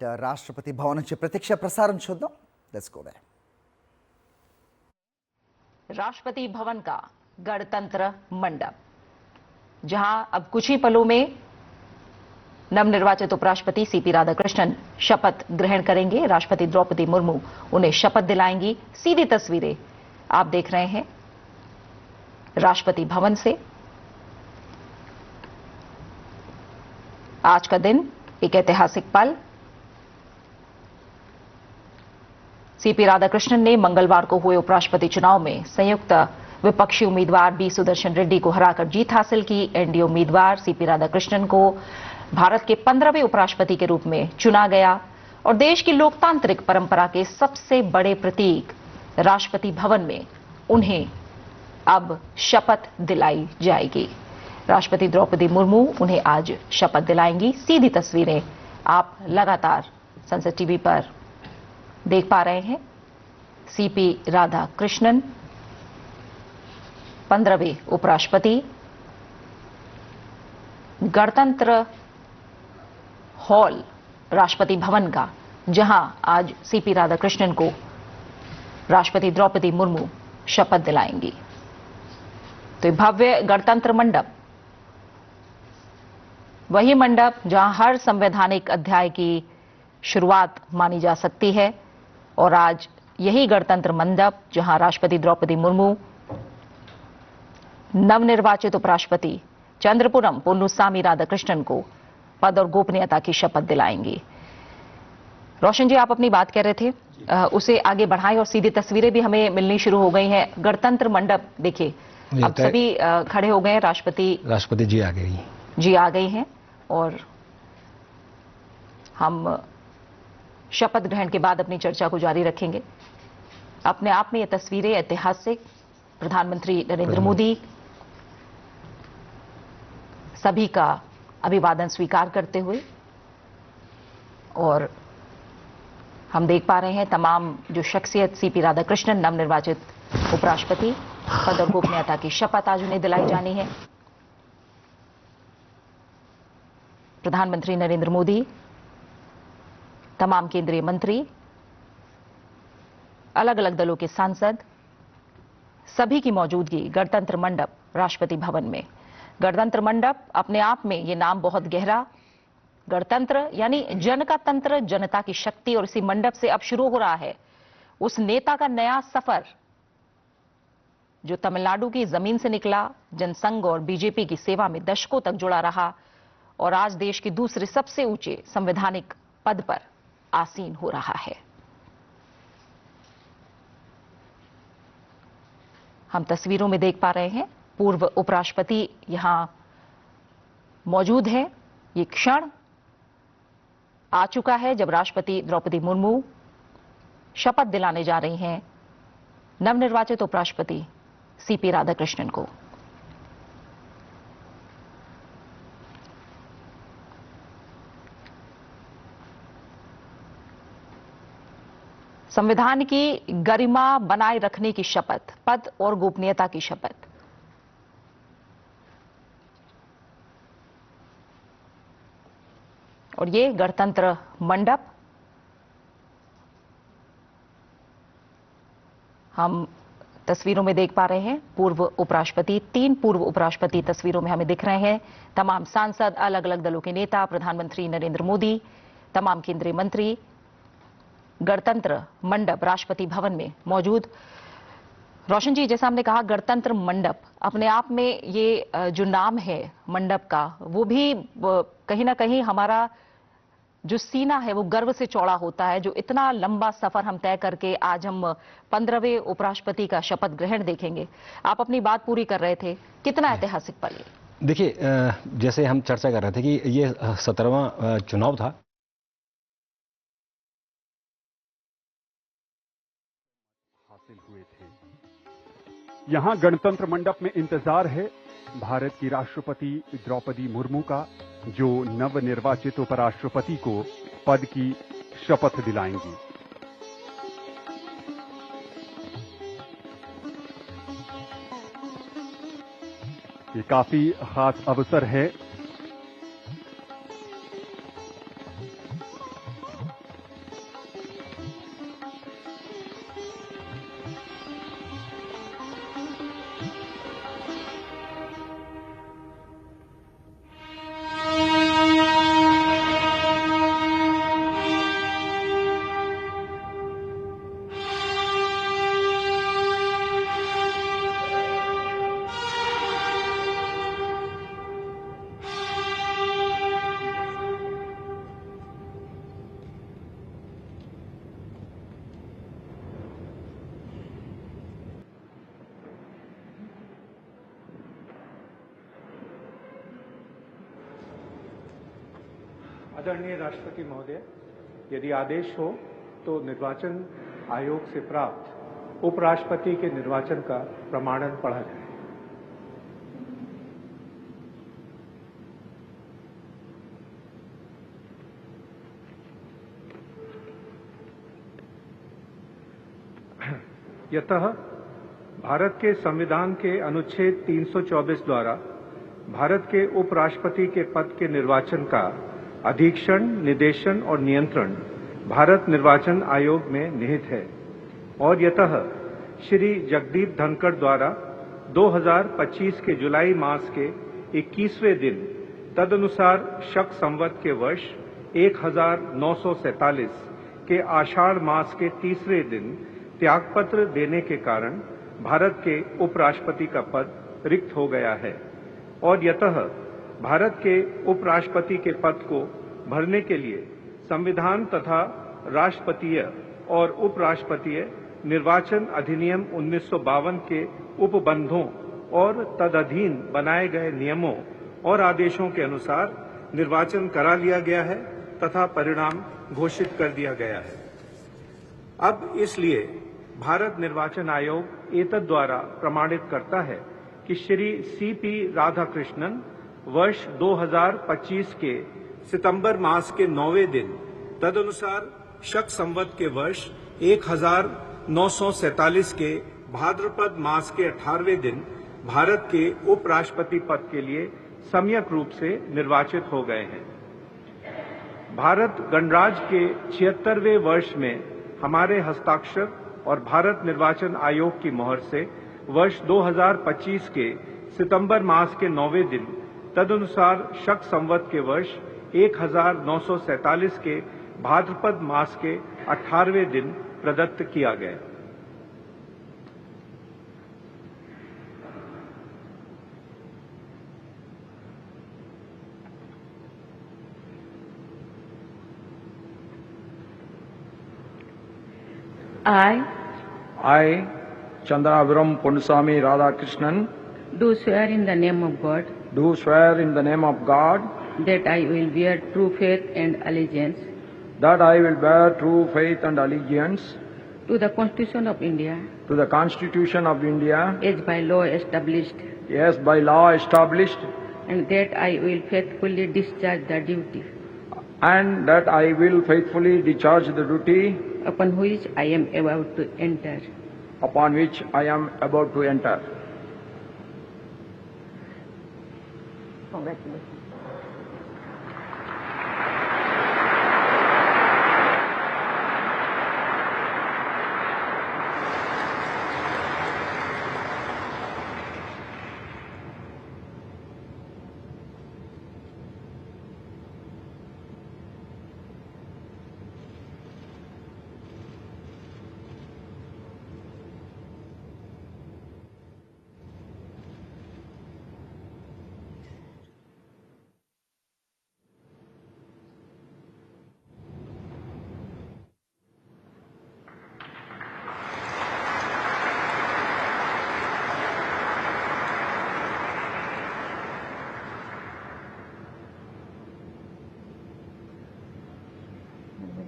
రాష్ట్రపతి భవన్ నుంచి ప్రత్యక్ష ప్రసారం చూద్దాం. Let's go there. Rashtrapati Bhavan का गणतंत्र मंडप, जहां अब कुछ ही पलों में नवनिर्वाचित उपराष्ट्रपति सीपी राधाकृष्णन शपथ ग्रहण करेंगे. राष्ट्रपति द्रौपदी मुर्मू उन्हें शपथ दिलाएंगी. सीधी तस्वीरें आप देख रहे हैं राष्ट्रपति भवन से. आज का दिन एक ऐतिहासिक पल. सीपी राधाकृष्णन ने मंगलवार को हुए उपराष्ट्रपति चुनाव में संयुक्त विपक्षी उम्मीदवार बी सुदर्शन रेड्डी को हराकर जीत हासिल की. एनडीए उम्मीदवार सीपी राधाकृष्णन को भारत के 15वें उपराष्ट्रपति के रूप में चुना गया और देश की लोकतांत्रिक परंपरा के सबसे बड़े प्रतीक राष्ट्रपति भवन में उन्हें अब शपथ दिलाई जाएगी. राष्ट्रपति द्रौपदी मुर्मू उन्हें आज शपथ दिलाएंगी. सीधी तस्वीरें आप लगातार संसद टीवी पर देख पा रहे हैं. सीपी राधाकृष्णन 15वें उपराष्ट्रपति गणतंत्र हॉल राष्ट्रपति भवन का, जहां आज सीपी राधाकृष्णन को राष्ट्रपति द्रौपदी मुर्मू शपथ दिलाएंगी. तो भव्य गणतंत्र मंडप वही मंडप जहां हर संवैधानिक अध्याय की शुरुआत मानी जा सकती है और आज यही गणतंत्र मंडप जहां राष्ट्रपति द्रौपदी मुर्मू नवनिर्वाचित उपराष्ट्रपति चंद्रपुरम पोन्नुसामी राधाकृष्णन को पद और गोपनीयता की शपथ दिलाएंगी. रोशन जी, आप अपनी बात कह रहे थे, उसे आगे बढ़ाएं और सीधी तस्वीरें भी हमें मिलनी शुरू हो गई हैं. गणतंत्र मंडप देखिए, अब सभी खड़े हो गए हैं. राष्ट्रपति जी आ गई हैं और हम शपथ ग्रहण के बाद अपनी चर्चा को जारी रखेंगे. अपने आप में ये तस्वीरें ऐतिहासिक. प्रधानमंत्री नरेंद्र मोदी सभी का अभिवादन स्वीकार करते हुए, और हम देख पा रहे हैं तमाम जो शख्सियत सीपी राधाकृष्णन नवनिर्वाचित उपराष्ट्रपति, पद और गोपनीयता की शपथ आज उन्हें दिलाई जानी है. प्रधानमंत्री नरेंद्र मोदी, तमाम केंद्रीय मंत्री, अलग अलग दलों के सांसद, सभी की मौजूदगी गणतंत्र मंडप राष्ट्रपति भवन में. गणतंत्र मंडप अपने आप में ये नाम बहुत गहरा. गणतंत्र यानी जन का तंत्र, जनता की शक्ति. और इसी मंडप से अब शुरू हो रहा है उस नेता का नया सफर जो तमिलनाडु की जमीन से निकला, जनसंघ और बीजेपी की सेवा में दशकों तक जुड़ा रहा और आज देश के दूसरे सबसे ऊंचे संवैधानिक पद पर आसीन हो रहा है. हम तस्वीरों में देख पा रहे हैं पूर्व उपराष्ट्रपति यहां मौजूद है. ये क्षण आ चुका है जब राष्ट्रपति द्रौपदी मुर्मू शपथ दिलाने जा रही हैं नवनिर्वाचित उपराष्ट्रपति सीपी राधाकृष्णन को. संविधान की गरिमा बनाए रखने की शपथ, पद और गोपनीयता की शपथ. और ये गणतंत्र मंडप हम तस्वीरों में देख पा रहे हैं. पूर्व उपराष्ट्रपति, 3 पूर्व उपराष्ट्रपति तस्वीरों में हमें दिख रहे हैं. तमाम सांसद, अलग अलग दलों के नेता, प्रधानमंत्री नरेंद्र मोदी, तमाम केंद्रीय मंत्री गणतंत्र मंडप राष्ट्रपति भवन में मौजूद. रोशन जी, जैसा हमने कहा, गणतंत्र मंडप अपने आप में ये जो नाम है मंडप का, वो भी कहीं ना कहीं हमारा जो सीना है वो गर्व से चौड़ा होता है. जो इतना लंबा सफर हम तय करके आज हम 15वें उपराष्ट्रपति का शपथ ग्रहण देखेंगे. आप अपनी बात पूरी कर रहे थे, कितना ऐतिहासिक पल है. देखिए, जैसे हम चर्चा कर रहे थे कि ये 17वां चुनाव था. हुए थे. यहां गणतंत्र मंडप में इंतजार है भारत की राष्ट्रपति द्रौपदी मुर्मू का, जो नवनिर्वाचित उपराष्ट्रपति को पद की शपथ दिलाएंगी. ये काफी खास अवसर है. आदरणीय राष्ट्रपति महोदय, यदि आदेश हो तो निर्वाचन आयोग से प्राप्त उपराष्ट्रपति के निर्वाचन का प्रमाणन पढ़ा जाए। यतः भारत के संविधान के अनुच्छेद 324 द्वारा भारत के उपराष्ट्रपति के पद के निर्वाचन का अधीक्षण, निर्देशन और नियंत्रण भारत निर्वाचन आयोग में निहित है और यतः श्री जगदीप धनखड़ द्वारा 2025 के जुलाई मास के 21वें दिन तदनुसार शक संवत के वर्ष 1947 के आषाढ़ मास के तीसरे दिन त्यागपत्र देने के कारण भारत के उपराष्ट्रपति का पद रिक्त हो गया है और यतः भारत के उपराष्ट्रपति के पद को भरने के लिए संविधान तथा राष्ट्रपतीय और उपराष्ट्रपतीय निर्वाचन अधिनियम 1952 के उपबंधों और तदधीन बनाए गए नियमों और आदेशों के अनुसार निर्वाचन करा लिया गया है तथा परिणाम घोषित कर दिया गया है। अब इसलिए भारत निर्वाचन आयोग एतद द्वारा प्रमाणित करता है कि श्री C.P. राधाकृष्णन वर्ष 2025 के सितंबर मास के 9वें दिन तदनुसार शक संवत के वर्ष 1947 के भाद्रपद मास के 18वें दिन भारत के उपराष्ट्रपति पद के लिए सम्यक रूप से निर्वाचित हो गए हैं। भारत गणराज्य के 76वें वर्ष में हमारे हस्ताक्षर और भारत निर्वाचन आयोग की मोहर से वर्ष 2025 के सितंबर मास के 9वें दिन तदनुसार शक संवत के वर्ष 1947 के भाद्रपद मास के 18वें दिन प्रदत्त किया गया। I, Chandraviram Ponnusamy Radhakrishnan, do swear in the name of God do swear in the name of God that I will bear true faith and allegiance that I will bear true faith and allegiance to the Constitution of India to the Constitution of India as by law established, as by law established, and that I will faithfully discharge the duty and that I will faithfully discharge the duty upon which I am about to enter. upon which I am about to enter. Congratulations.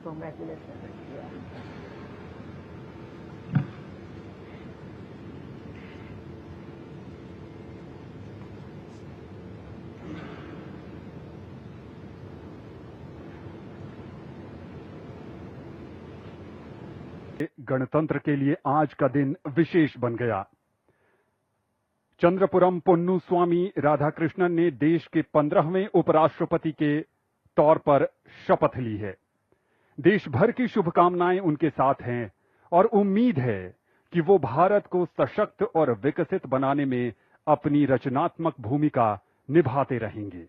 Congratulations. गणतंत्र के लिए आज का दिन विशेष बन गया। चंद्रपुरम पोन्नुस्वामी राधाकृष्णन ने देश के 15वें उपराष्ट्रपति के तौर पर शपथ ली है। देश भर की शुभकामनाएं उनके साथ हैं और उम्मीद है कि वो भारत को सशक्त और विकसित बनाने में अपनी रचनात्मक भूमिका निभाते रहेंगे।